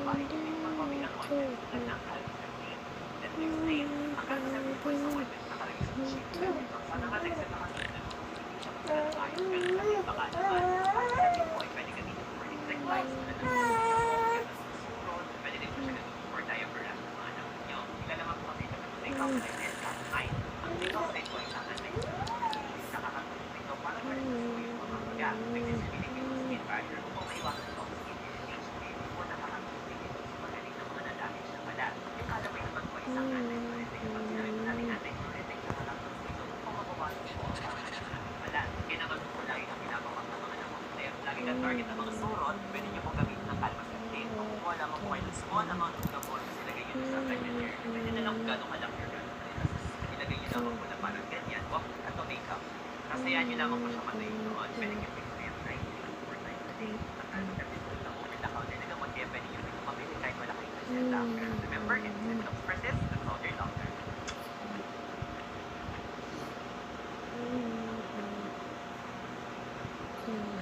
bahay niyo ay magpabilang ointment tulad ng calcium, Dentexplain, ang calcium po isang ointment na nakalagay sa sheet. Sa nakatext na kasunod na hindi siya magdala ng ayos, pero kasi baka naman, ang calcium po ay pwede gamitin for insecticides tulad ng surot, pwede din po siya gamitin for diaper rash ng mga anak niyo. Ilalaman po kasi ito sa Zinc-Oxide and Cat-9. Ang Zinc-Oxide po ay isang anti-inflammatory, nakakatulong ito para ma-reduce po yung mga maga, nagsisilip yung skin barrier upang maiwasan po ang skin irritation. Po nakakatulong din ito sa magaling ng mga na-damage na balat. Yung calamine naman po ay isang anti-diuretic. Pag sinabi po natin anti-diuretic, nakakatulong ito upang mabawasan po ang mga ng ating balat. Kaya naman po lagi na pinapawag ng mga namamayan. Lagi na target ng mga surot, pwede niyo po gamitin ng Calmacin. Kung kukuha lamang po kayo ng small amount of gamot, ilagay nyo sa affected area. Pwede na lang kung gano'ng kalaki or gano'ng kalilas. Ilagay nyo lamang po na parang ganyan, wag at makeup. Kasi yan nyo lamang po siya matayin doon. Pwede nyo po yung 4 times a day. At every food na over the counter na gamot, kaya pwede nyo rin mabili kahit wala kayong present doctor. Remember, if symptoms persist, consult your doctor. Mm.